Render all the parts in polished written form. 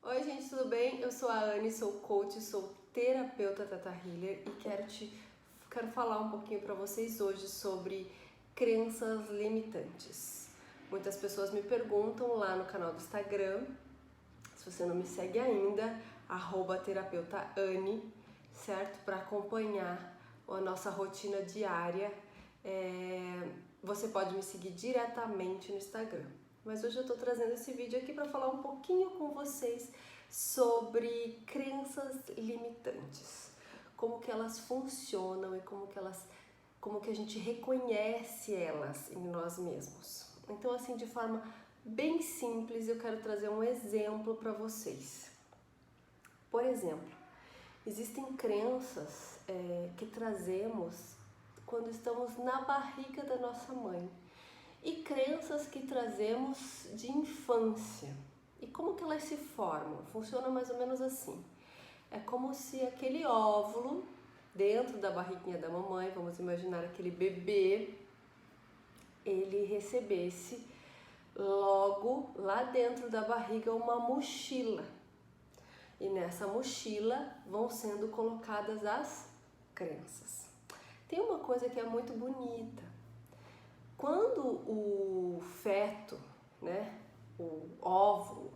Oi gente, tudo bem? Eu sou a Anne, sou coach, sou terapeuta Theta Healer e quero falar um pouquinho para vocês hoje sobre crenças limitantes. Muitas pessoas me perguntam lá no canal do Instagram, se você não me segue ainda, @terapeuta_Anne, certo? Para acompanhar a nossa rotina diária, você pode me seguir diretamente no Instagram. Mas hoje eu tô trazendo esse vídeo aqui para falar um pouquinho com vocês sobre crenças limitantes, como que elas funcionam e como que a gente reconhece elas em nós mesmos. Então, assim, de forma bem simples, eu quero trazer um exemplo para vocês. Por exemplo, existem crenças que trazemos quando estamos na barriga da nossa mãe. E crenças que trazemos de infância. E como que elas se formam? Funciona mais ou menos assim. É como se aquele óvulo dentro da barriguinha da mamãe, vamos imaginar aquele bebê, ele recebesse logo lá dentro da barriga uma mochila. E nessa mochila vão sendo colocadas as crenças. Tem uma coisa que é muito bonita. Quando o feto, né, o óvulo,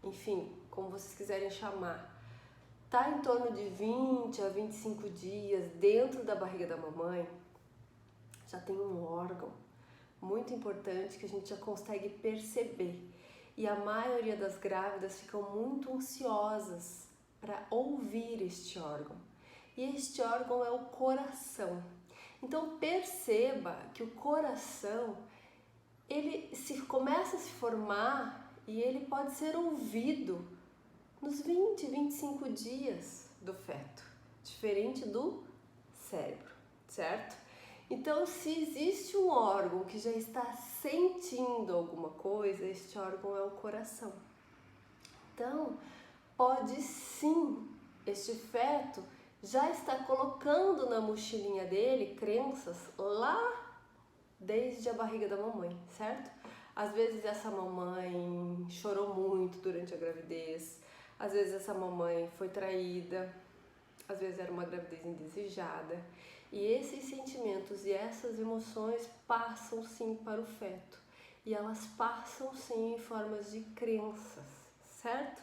enfim, como vocês quiserem chamar, está em torno de 20 a 25 dias dentro da barriga da mamãe, já tem um órgão muito importante que a gente já consegue perceber. E a maioria das grávidas ficam muito ansiosas para ouvir este órgão. E este órgão é o coração. Então perceba que o coração, ele começa a se formar e ele pode ser ouvido nos 20, 25 dias do feto, diferente do cérebro, certo? Então, se existe um órgão que já está sentindo alguma coisa, este órgão é o coração. Então, pode sim, este feto já está colocando na mochilinha dele crenças lá desde a barriga da mamãe, certo? Às vezes essa mamãe chorou muito durante a gravidez, às vezes essa mamãe foi traída, às vezes era uma gravidez indesejada. E esses sentimentos e essas emoções passam sim para o feto. E elas passam sim em formas de crenças, certo?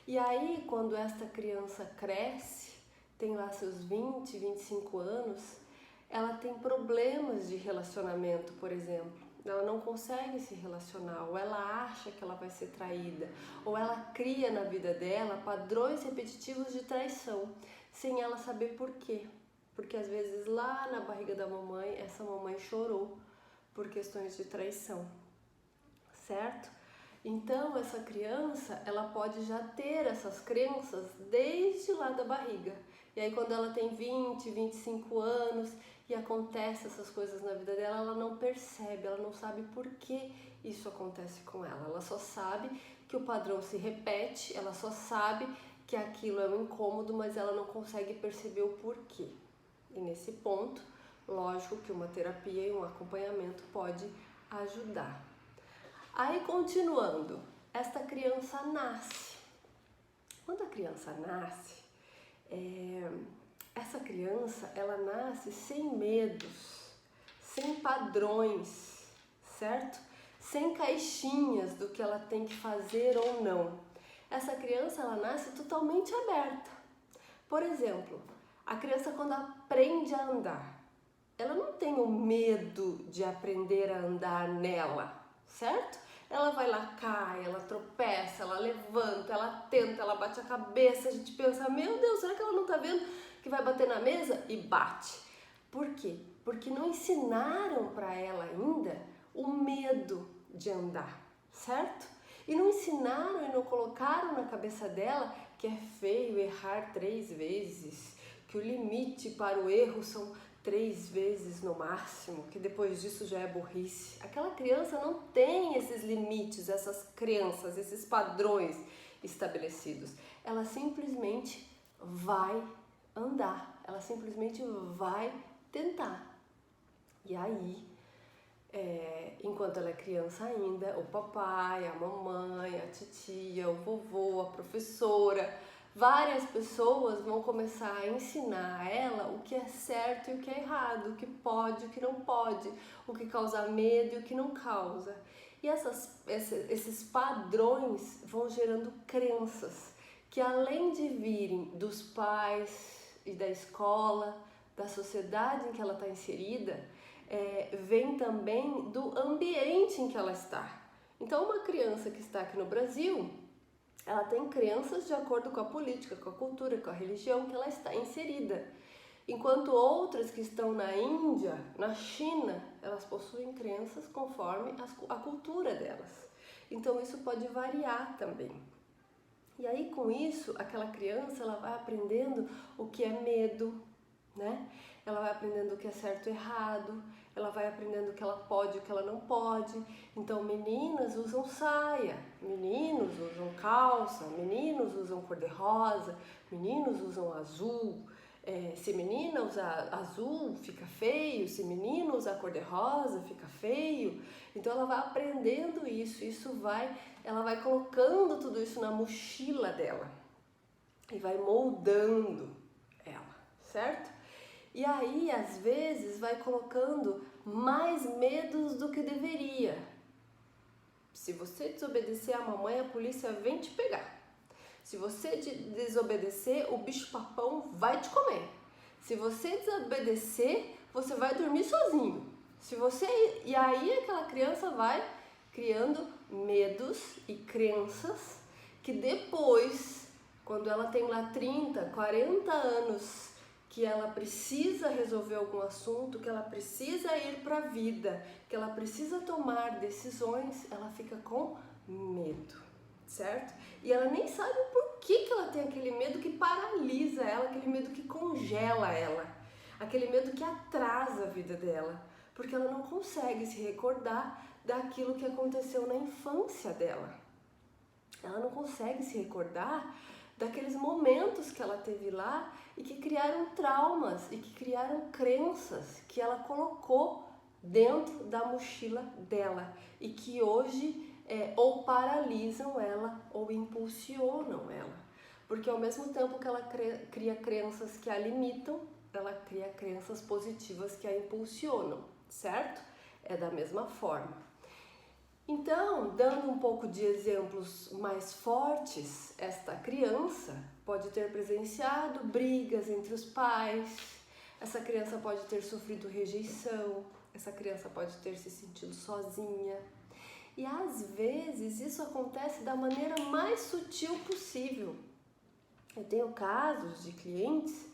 E aí, quando esta criança cresce, tem lá seus 20, 25 anos, ela tem problemas de relacionamento, por exemplo. Ela não consegue se relacionar, ou ela acha que ela vai ser traída, ou ela cria na vida dela padrões repetitivos de traição, sem ela saber por quê. Porque às vezes lá na barriga da mamãe, essa mamãe chorou por questões de traição, certo? Então essa criança, ela pode já ter essas crenças desde lá da barriga. E aí quando ela tem 20, 25 anos e acontece essas coisas na vida dela, ela não percebe, ela não sabe por que isso acontece com ela. Ela só sabe que o padrão se repete, ela só sabe que aquilo é um incômodo, mas ela não consegue perceber o porquê. E nesse ponto, lógico que uma terapia e um acompanhamento pode ajudar. Aí, continuando, esta criança nasce. Quando a criança nasce, essa criança, ela nasce sem medos, sem padrões, certo? Sem caixinhas do que ela tem que fazer ou não. Essa criança, ela nasce totalmente aberta. Por exemplo, a criança quando aprende a andar, ela não tem o medo de aprender a andar nela, certo? Ela vai lá, cai, ela tropeça, ela levanta, ela tenta, ela bate a cabeça, a gente pensa, meu Deus, será que ela não tá vendo que vai bater na mesa? E bate. Por quê? Porque não ensinaram para ela ainda o medo de andar, certo? E não ensinaram e não colocaram na cabeça dela que é feio errar 3 vezes, que o limite para o erro são 3 vezes no máximo, que depois disso já é burrice. Aquela criança não tem esses limites, essas crenças, esses padrões estabelecidos. Ela simplesmente vai andar, ela simplesmente vai tentar. E aí, enquanto ela é criança ainda, o papai, a mamãe, a titia, o vovô, a professora, várias pessoas vão começar a ensinar a ela o que é certo e o que é errado, o que pode, o que não pode, o que causa medo e o que não causa. E esses padrões vão gerando crenças que, além de virem dos pais e da escola, da sociedade em que ela está inserida, vem também do ambiente em que ela está. Então, uma criança que está aqui no Brasil, ela tem crenças de acordo com a política, com a cultura, com a religião que ela está inserida. Enquanto outras que estão na Índia, na China, elas possuem crenças conforme a cultura delas. Então isso pode variar também. E aí com isso, aquela criança ela vai aprendendo o que é medo, né? Ela vai aprendendo o que é certo e errado, ela vai aprendendo o que ela pode e o que ela não pode. Então meninas usam saia, meninos usam calça, meninos usam cor-de-rosa, meninos usam azul. Se menina usar azul, fica feio. Se menino usar cor-de-rosa, fica feio. Então ela vai aprendendo isso. Ela vai colocando tudo isso na mochila dela e vai moldando ela, certo? E aí, às vezes, vai colocando mais medos do que deveria. Se você desobedecer a mamãe, a polícia vem te pegar. Se você desobedecer, o bicho-papão vai te comer. Se você desobedecer, você vai dormir sozinho. E aí aquela criança vai criando medos e crenças que depois, quando ela tem lá 30, 40 anos, que ela precisa resolver algum assunto, que ela precisa ir para a vida, que ela precisa tomar decisões, ela fica com medo. Certo? E ela nem sabe o porquê que ela tem aquele medo que paralisa ela, aquele medo que congela ela, aquele medo que atrasa a vida dela, porque ela não consegue se recordar daquilo que aconteceu na infância dela. Ela não consegue se recordar daqueles momentos que ela teve lá e que criaram traumas e que criaram crenças que ela colocou dentro da mochila dela e que hoje ou paralisam ela ou impulsionam ela. Porque ao mesmo tempo que ela cria crenças que a limitam, ela cria crenças positivas que a impulsionam, certo? É da mesma forma. Então, dando um pouco de exemplos mais fortes, esta criança pode ter presenciado brigas entre os pais, essa criança pode ter sofrido rejeição, essa criança pode ter se sentido sozinha. E às vezes isso acontece da maneira mais sutil possível. Eu tenho casos de clientes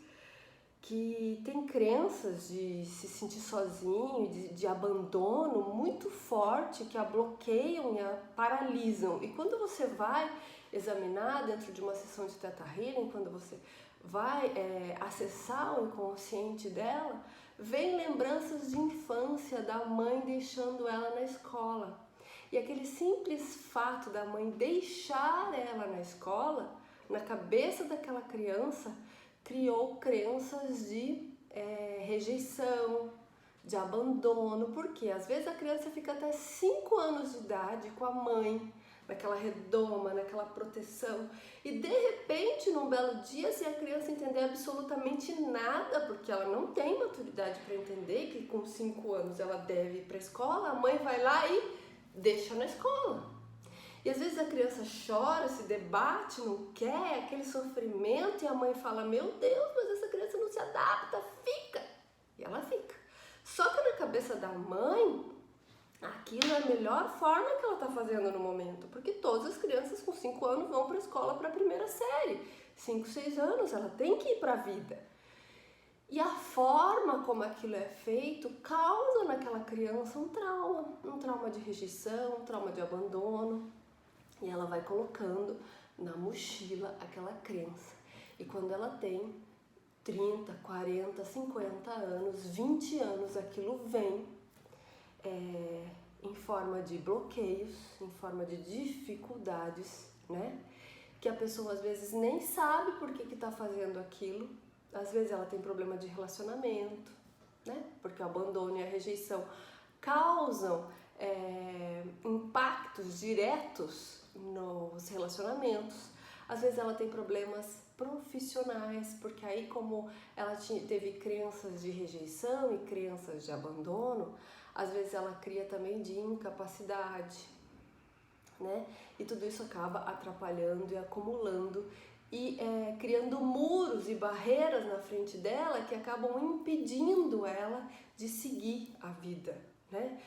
que têm crenças de se sentir sozinho, de abandono muito forte, que a bloqueiam e a paralisam. E quando você vai examinar dentro de uma sessão de Theta Healing, quando você vai acessar o inconsciente dela, vem lembranças de infância da mãe deixando ela na escola. E aquele simples fato da mãe deixar ela na escola, na cabeça daquela criança, criou crenças de rejeição, de abandono, porque às vezes a criança fica até 5 anos de idade com a mãe, naquela redoma, naquela proteção, e de repente, num belo dia, sem a criança entender absolutamente nada, porque ela não tem maturidade para entender que com 5 anos ela deve ir para a escola, a mãe vai lá e deixa na escola. E às vezes a criança chora, se debate, não quer, aquele sofrimento, e a mãe fala, meu Deus, mas essa criança não se adapta, fica. E ela fica. Só que na cabeça da mãe, aquilo é a melhor forma que ela está fazendo no momento, porque todas as crianças com 5 anos vão para a escola para a primeira série. 5, 6 anos, ela tem que ir para a vida. E a forma como aquilo é feito causa naquela criança um trauma de rejeição, um trauma de abandono. E ela vai colocando na mochila aquela crença. E quando ela tem 30, 40, 50 anos, 20 anos, aquilo vem em forma de bloqueios, em forma de dificuldades, né? Que a pessoa às vezes nem sabe por que está fazendo aquilo. Às vezes ela tem problema de relacionamento, né? Porque o abandono e a rejeição causam impactos diretos nos relacionamentos. Às vezes ela tem problemas profissionais, porque aí como ela teve crenças de rejeição e crenças de abandono, às vezes ela cria também de incapacidade, né? E tudo isso acaba atrapalhando e acumulando e criando muros e barreiras na frente dela que acabam impedindo ela de seguir a vida, né?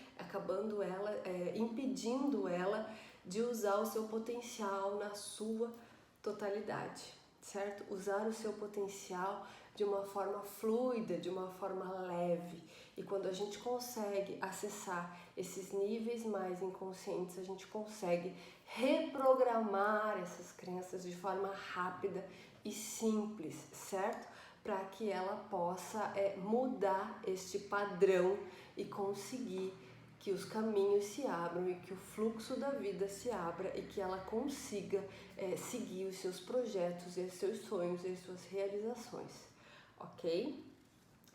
Impedindo ela de usar o seu potencial na sua totalidade, certo? Usar o seu potencial de uma forma fluida, de uma forma leve. E quando a gente consegue acessar esses níveis mais inconscientes, a gente consegue reprogramar essas crenças de forma rápida e simples, certo? Para que ela possa mudar este padrão e conseguir que os caminhos se abram e que o fluxo da vida se abra e que ela consiga seguir os seus projetos e os seus sonhos e as suas realizações, ok?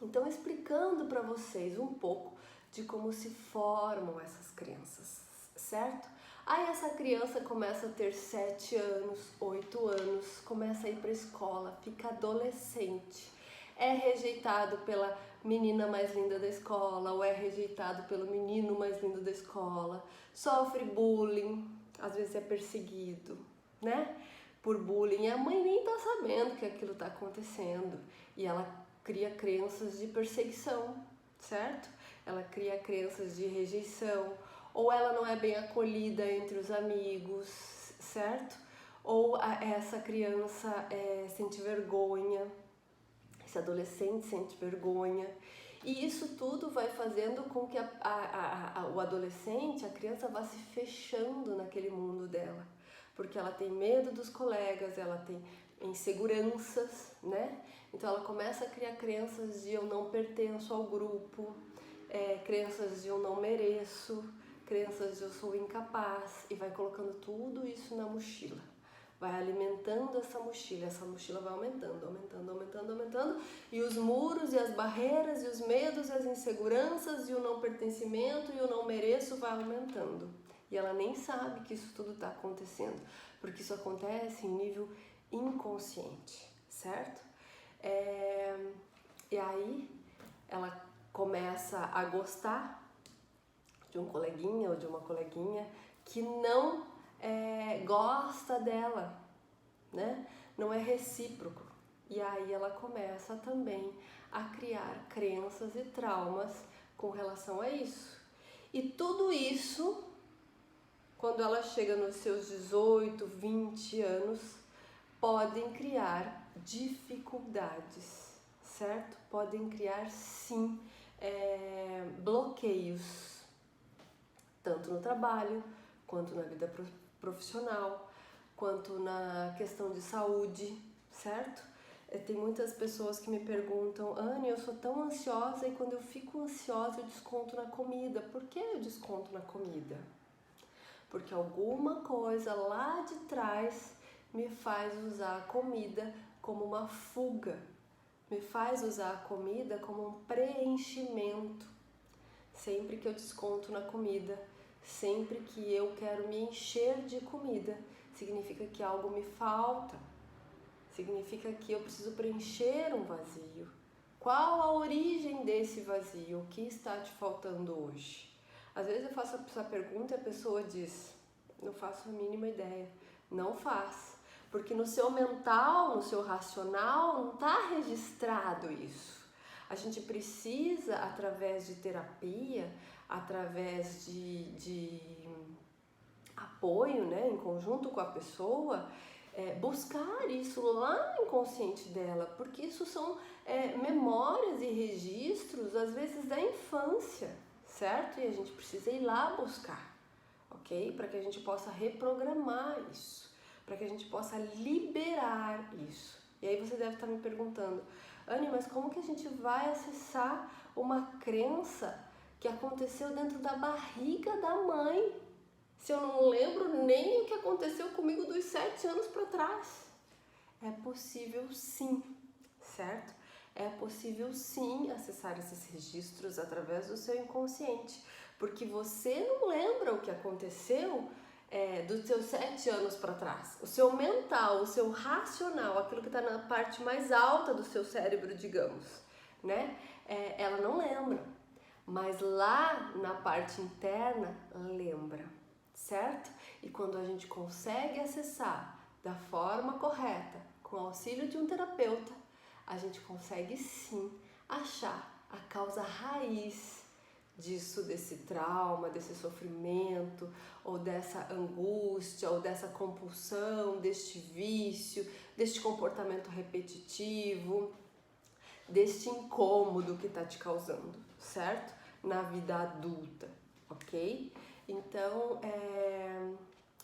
Então, explicando para vocês um pouco de como se formam essas crenças, certo? Aí essa criança começa a ter 7 anos, 8 anos, começa a ir para a escola, fica adolescente, é rejeitado pela menina mais linda da escola ou é rejeitado pelo menino mais lindo da escola, sofre bullying, às vezes é perseguido, né? Por bullying, e a mãe nem tá sabendo que aquilo tá acontecendo e ela cria crenças de perseguição, certo? Ela cria crenças de rejeição, ou ela não é bem acolhida entre os amigos, certo? Ou essa criança sente vergonha, esse adolescente sente vergonha, e isso tudo vai fazendo com que o adolescente, a criança, vá se fechando naquele mundo dela, porque ela tem medo dos colegas, ela tem inseguranças, né? Então ela começa a criar crenças de eu não pertenço ao grupo, crenças de eu não mereço, crenças de eu sou incapaz, e vai colocando tudo isso na mochila. Vai alimentando essa mochila vai aumentando, aumentando, aumentando, aumentando, e os muros e as barreiras e os medos e as inseguranças e o não pertencimento e o não mereço vai aumentando. E ela nem sabe que isso tudo está acontecendo, porque isso acontece em nível inconsciente, certo? E aí ela começa a gostar de um coleguinha ou de uma coleguinha que não gosta dela, né? Não é recíproco. E aí ela começa também a criar crenças e traumas com relação a isso. E tudo isso, quando ela chega nos seus 18, 20 anos, podem criar dificuldades, certo? Podem criar, sim, bloqueios, tanto no trabalho, quanto na vida profissional, quanto na questão de saúde, certo? Tem muitas pessoas que me perguntam: Anne, eu sou tão ansiosa e quando eu fico ansiosa eu desconto na comida. Por que eu desconto na comida? Porque alguma coisa lá de trás me faz usar a comida como uma fuga, me faz usar a comida como um preenchimento. Sempre que eu desconto na comida, sempre que eu quero me encher de comida, significa que algo me falta, significa que eu preciso preencher um vazio. Qual a origem desse vazio? O que está te faltando hoje? Às vezes eu faço essa pergunta e a pessoa diz: não faço a mínima ideia. Não faz, porque no seu mental, no seu racional, não está registrado isso. A gente precisa, através de terapia, através de apoio, né, em conjunto com a pessoa, buscar isso lá no inconsciente dela, porque isso são memórias e registros, às vezes, da infância, certo? E a gente precisa ir lá buscar, ok? Para que a gente possa reprogramar isso, para que a gente possa liberar isso. E aí você deve estar me perguntando: Anne, mas como que a gente vai acessar uma crença que aconteceu dentro da barriga da mãe, se eu não lembro nem o que aconteceu comigo dos 7 anos para trás? É possível sim, certo? É possível sim acessar esses registros através do seu inconsciente, porque você não lembra o que aconteceu dos seus 7 anos para trás. O seu mental, o seu racional, aquilo que está na parte mais alta do seu cérebro, digamos, né? Ela não lembra, mas lá na parte interna lembra, certo? E quando a gente consegue acessar da forma correta, com o auxílio de um terapeuta, a gente consegue sim achar a causa raiz disso, desse trauma, desse sofrimento, ou dessa angústia, ou dessa compulsão, deste vício, deste comportamento repetitivo, deste incômodo que está te causando, certo? Na vida adulta, ok? Então,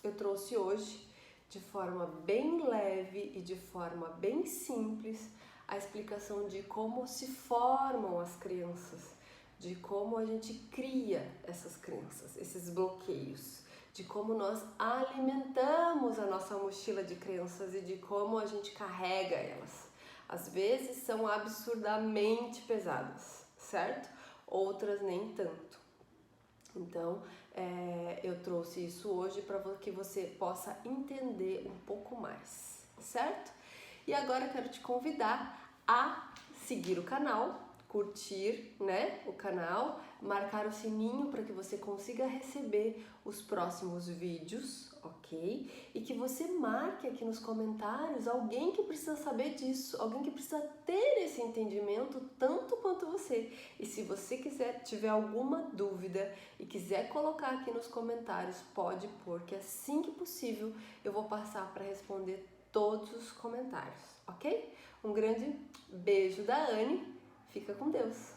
eu trouxe hoje, de forma bem leve e de forma bem simples, a explicação de como se formam as crenças, de como a gente cria essas crenças, esses bloqueios, de como nós alimentamos a nossa mochila de crenças e de como a gente carrega elas. Às vezes são absurdamente pesadas, certo? Outras nem tanto. Então, eu trouxe isso hoje para que você possa entender um pouco mais, certo? E agora eu quero te convidar a seguir o canal, curtir, né, o canal, marcar o sininho para que você consiga receber os próximos vídeos, ok? E que você marque aqui nos comentários alguém que precisa saber disso, alguém que precisa ter esse entendimento tanto quanto você. E se você tiver alguma dúvida e quiser colocar aqui nos comentários, pode pôr, que assim que possível eu vou passar para responder todos os comentários, ok? Um grande beijo da Anne. Fica com Deus!